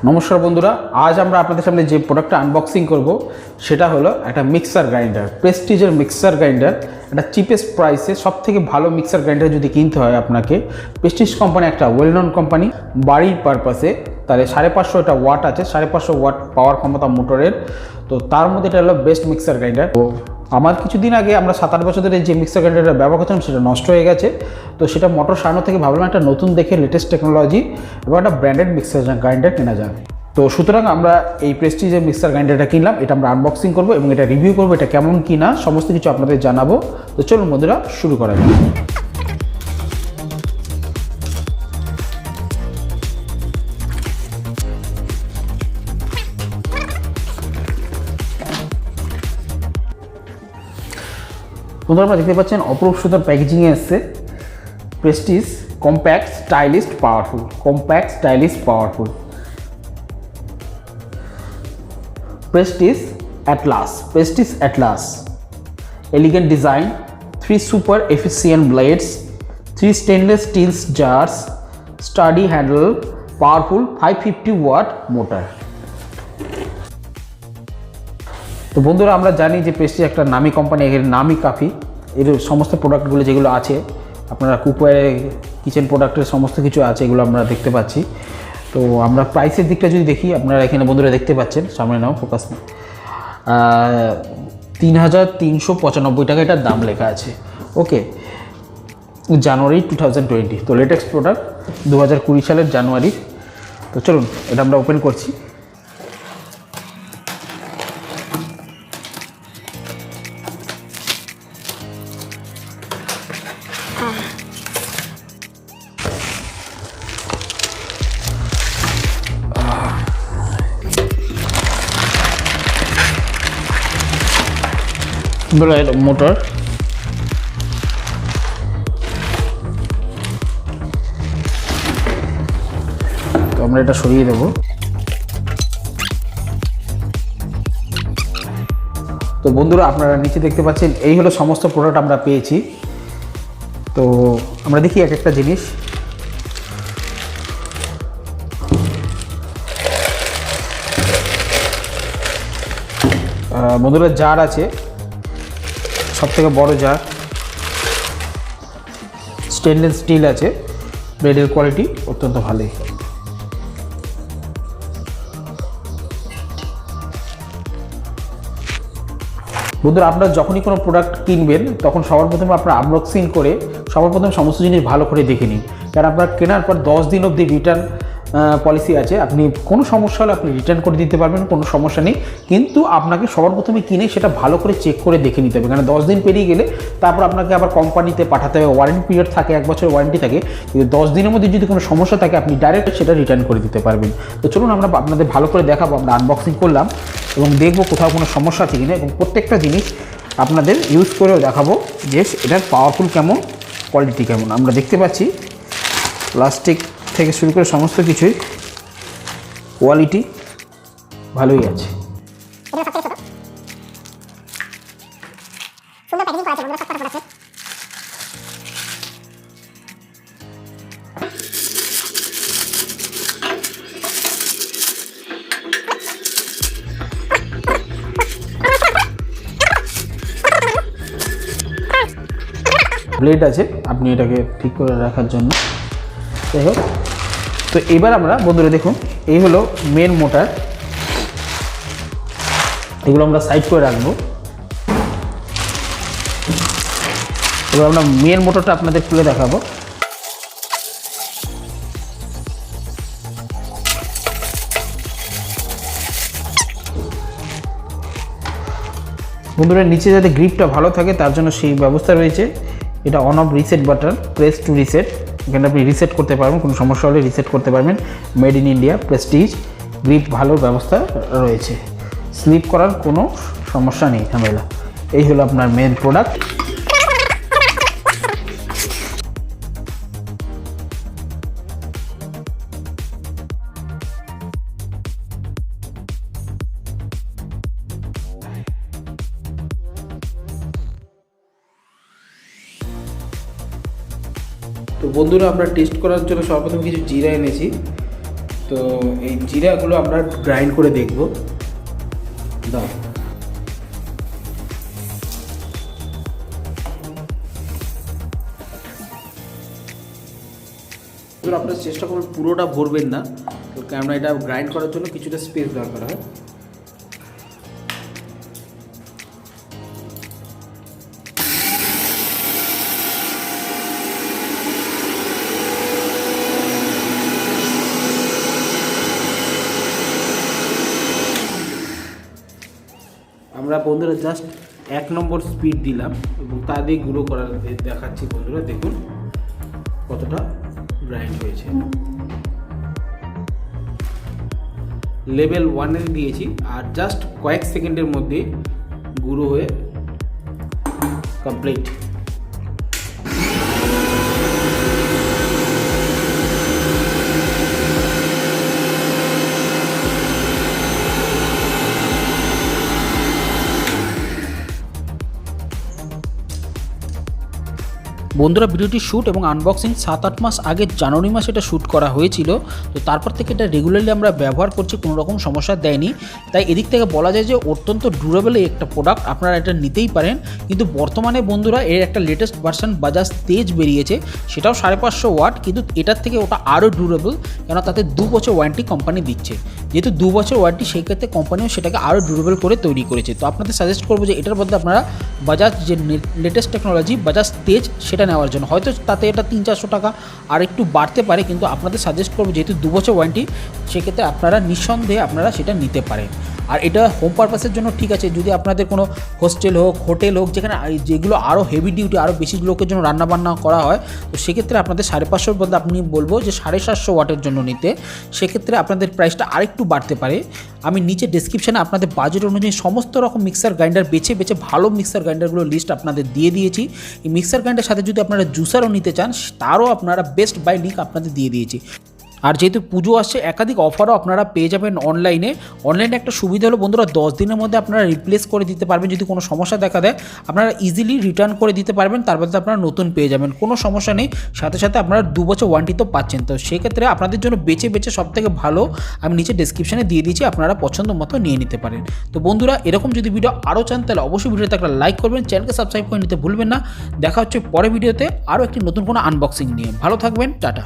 নমস্কার বন্ধুরা, আজ আমরা আপনাদের সামনে যে প্রোডাক্টটা আনবক্সিং করব সেটা হলো একটা মিক্সার গ্রাইন্ডার, প্রেস্টিজের মিক্সার গ্রাইন্ডার। একটা চিপেস্ট প্রাইসে সবথেকে ভালো মিক্সার গ্রাইন্ডার যদি কিনতে হয় আপনাকে, প্রেস্টিজ কোম্পানি একটা ওয়েল নোন কোম্পানি, বাড়ির পারপাসে, তাহলে 550 এটা ওয়াট আছে, 550 ওয়াট পাওয়ার ক্ষমতা মোটরের। তো তার মধ্যে এটা হলো বেস্ট মিক্সার গ্রাইন্ডার। তো আমার কিছুদিন আগে আমরা 7-8 বছর ধরে যে মিক্সার গ্রাইন্ডারটা ব্যবহার করছিলাম সেটা নষ্ট হয়ে গেছে। তো সেটা মোটর সারানো থেকে ভাবলাম একটা নতুন দেখে লেটেস্ট টেকনোলজি এবং একটা ব্র্যান্ডেড মিক্সার গ্রাইন্ডার কেনা যায়। তো সুতরাং আমরা এই প্রেস্টিজের মিক্সার গ্রাইন্ডারটা কিনলাম, এটা আমরা আনবক্সিং করব এবং এটা রিভিউ করব, এটা কেমন কিনা সমস্ত কিছু আপনাদের জানাবো। তো চলুন বন্ধুরা শুরু করা যাক। বন্ধুরা আপনারা দেখতে পাচ্ছেন অপরূপ সুন্দর প্যাকেজিংয়ে এসছে Prestige compact stylist powerful, compact stylist powerful Prestige Atlas, Prestige Atlas, elegant design, 3 super efficient blades, 3 stainless steel jars, sturdy handle, powerful 550 watt motor। তো বন্ধুরা আমরা জানি যে প্রেস্টিজ একটা নামি কোম্পানি, এর নামই কাফি। এর সমস্ত প্রোডাক্টগুলো যেগুলো আছে আপনারা কুকওয়্যার কিচেন প্রোডাক্টের সমস্ত কিছু আছে, এগুলো আমরা দেখতে পাচ্ছি। তো আমরা প্রাইসের দিকটা যদি দেখি, আপনারা এখানে বন্ধুরা দেখতে পাচ্ছেন, সামনে নাও ফোকাস না, 3395 টাকা এটার দাম লেখা আছে। ওকে, জানুয়ারি 2020, তো লেটেস্ট প্রোডাক্ট 2020 সালের জানুয়ারি। তো চলুন এটা আমরা ওপেন করছি। মোটর, তো আমরা এটা সরিয়ে দেব। তো বন্ধুরা আপনারা নিচে দেখতে পাচ্ছেন এই হলো সমস্ত প্রোডাক্ট আমরা পেয়েছি। তো আমরা দেখি এক একটা জিনিস। বন্ধুরা জার আছে, সব থেকে বড় জার, স্টেনলেস স্টিল আছে, ব্লেডের কোয়ালিটি অত্যন্ত ভালোই। বন্ধুরা আপনারা যখনই কোনো প্রোডাক্ট কিনবেন তখন সবার প্রথমে আপনারা আনবক্সিং করে সবার প্রথমে সমস্ত জিনিস ভালো করে দেখে নিন, কারণ আপনার কেনার পর 10 দিন অবধি রিটার্ন পলিসি আছে। আপনি কোনো সমস্যা হলে আপনি রিটার্ন করে দিতে পারবেন, কোনো সমস্যা নেই। কিন্তু আপনাকে সবার প্রথমে কিনে সেটা ভালো করে চেক করে দেখে নিতে হবে, কারণ 10 দিন পেরিয়ে গেলে তারপর আপনাকে আবার কোম্পানিতে পাঠাতে হবে। ওয়ারেন্টি পিরিয়ড থাকে, 1 বছর ওয়ারেন্টি থাকে, কিন্তু 10 দিনের মধ্যে যদি কোনো সমস্যা থাকে আপনি ডাইরেক্ট সেটা রিটার্ন করে দিতে পারবেন। তো চলুন আমরা আপনাদের ভালো করে দেখাবো, আমরা আনবক্সিং করলাম এবং দেখবো কোথাও কোনো সমস্যা আছে কিনা, এবং প্রত্যেকটা জিনিস আপনাদের ইউজ করেও দেখাবো যে এটার পাওয়ারফুল কেমন, কোয়ালিটি কেমন। আমরা দেখতে পাচ্ছি প্লাস্টিক থেকে শুরু করে সমস্ত কিছুই কোয়ালিটি ভালোই আছে। ব্লেড আছে আপনি এটাকে ঠিক করে রাখার জন্য। যাই হোক, তো এবার আমরা বন্ধুরা দেখুন এই হলো মেন মোটর, এগুলো আমরা সাইড করে রাখবো। এবার আমরা মেন মোটরটা আপনাদের খুলে দেখাবো। বন্ধুরা নিচে যাতে গ্রিপটা ভালো থাকে তার জন্য সেই ব্যবস্থা রয়েছে। এটা on of reset button, press two reset, এখানে আপনি রিসেট করতে পারবেন, কোনো সমস্যা হলে রিসেট করতে পারবেন। Made in India Prestige, grip ভালো ব্যবস্থা রয়েছে, স্লিপ করার কোনো সমস্যা নেই, ঝামেলা। এই হলো আপনার মেন প্রোডাক্ট। তো বন্ধুরা আমরা টেস্ট করার জন্য সর্বপ্রথম কিছু জিরা এনেছি, তো এই জিরাগুলো আমরা গ্রাইন্ড করে দেখব। দাও, আপনারা চেষ্টা করবেন পুরোটা ভরবেন না, কেননা এটা গ্রাইন্ড করার জন্য কিছুটা স্পেস দরকার হয়। আমরা বন্ধুরা জাস্ট 1 নম্বর স্পিড দিলাম এবং তা দিয়ে গুঁড়ো করার দেখাচ্ছি। বন্ধুরা দেখুন কতটা গ্রাইন্ড হয়েছে। লেভেল 1 দিয়েছি আর জাস্ট কয়েক সেকেন্ডের মধ্যে গুঁড়ো হয়ে কমপ্লিট। বন্ধুরা ভিডিওটি শ্যুট এবং আনবক্সিং 7-8 মাস আগে জানুয়ারি মাসে এটা শ্যুট করা হয়েছিল। তো তারপর থেকে এটা রেগুলারলি আমরা ব্যবহার করছি, কোনো রকম সমস্যা দেয়নি। তাই এদিক থেকে বলা যায় যে অত্যন্ত ডিউরেবল একটা প্রোডাক্ট, আপনারা এটা নিতেই পারেন। কিন্তু বর্তমানে বন্ধুরা এর একটা লেটেস্ট ভার্সন বাজাজ তেজ বেরিয়েছে, সেটাও 550 ওয়াট, কিন্তু এটার থেকে ওটা আরও ডিউরেবল, কেন তাতে 2 বছর ওয়ারেন্টি কোম্পানি দিচ্ছে। যেহেতু 2 বছর ওয়ারেন্টি, সেই ক্ষেত্রে কোম্পানিও সেটাকে আরও ডিউরেবল করে তৈরি করেছে। তো আপনাদের সাজেস্ট করবো যে এটার মধ্যে আপনারা বাজাজ যে লেটেস্ট টেকনোলজি বাজাজ তেজ সেটা নেওয়ার জন্য। হয়তো তাতে এটা 300-400 টাকা আর একটু বাড়তে পারে, কিন্তু আপনাদের সাজেস্ট করবো যেহেতু 2 বছর ওয়ারেন্টি, সেক্ষেত্রে আপনারা নিঃসন্দেহে আপনারা সেটা নিতে পারেন। আর এটা হোম পারপাসের জন্য ঠিক আছে। যদি আপনাদের কোনো হোস্টেল হোক, হোটেল হোক, যেখানে যেগুলো আরও হেভি ডিউটি, আরও বেশি লোকের জন্য রান্নাবান্না করা হয়, তো সেক্ষেত্রে আপনাদের 550 বলতে আপনি বলবো যে 750 ওয়াটের জন্য নিতে। সেক্ষেত্রে আপনাদের প্রাইসটা আরেকটু বাড়তে পারে। আমি নিচে ডেসক্রিপশানে আপনাদের বাজেট অনুযায়ী সমস্ত রকম মিক্সার গ্রাইন্ডার বেছে বেছে ভালো মিক্সার গ্রাইন্ডারগুলোর লিস্ট আপনাদের দিয়ে দিয়েছি। এই মিক্সার গ্রাইন্ডার সাথে যদি আপনারা জুসারও নিতে চান, তারও আপনারা বেস্ট বাই লিঙ্ক আপনাদের দিয়ে দিয়েছি। আর যেহেতু পুজো আসছে, একাধিক অফারও আপনারা পেয়ে যাবেন অনলাইনে। একটা সুবিধা হলো বন্ধুরা, 10 দিনের মধ্যে আপনারা রিপ্লেস করে দিতে পারবেন। যদি কোনো সমস্যা দেখা দেয়, আপনারা ইজিলি রিটার্ন করে দিতে পারবেন, তার বদলে আপনারা নতুন পেয়ে যাবেন, কোনো সমস্যা নেই। সাথে সাথে আপনারা 2 বছর ওয়ারেন্টি তো পাচ্ছেন। তো সেক্ষেত্রে আপনাদের জন্য বেছে বেছে সবথেকে ভালো আমি নিচে ডেসক্রিপশানে দিয়ে দিয়েছি, আপনারা পছন্দ মতো নিয়ে নিতে পারেন। তো বন্ধুরা, এরকম যদি ভিডিও আরও চান, তাহলে অবশ্যই ভিডিওতে একটা লাইক করবেন, চ্যানেলকে সাবস্ক্রাইব করে নিতে ভুলবেন না। দেখা হচ্ছে পরের ভিডিওতে আরও একটি নতুন কোনো আনবক্সিং নিয়ে। ভালো থাকবেন, টাটা।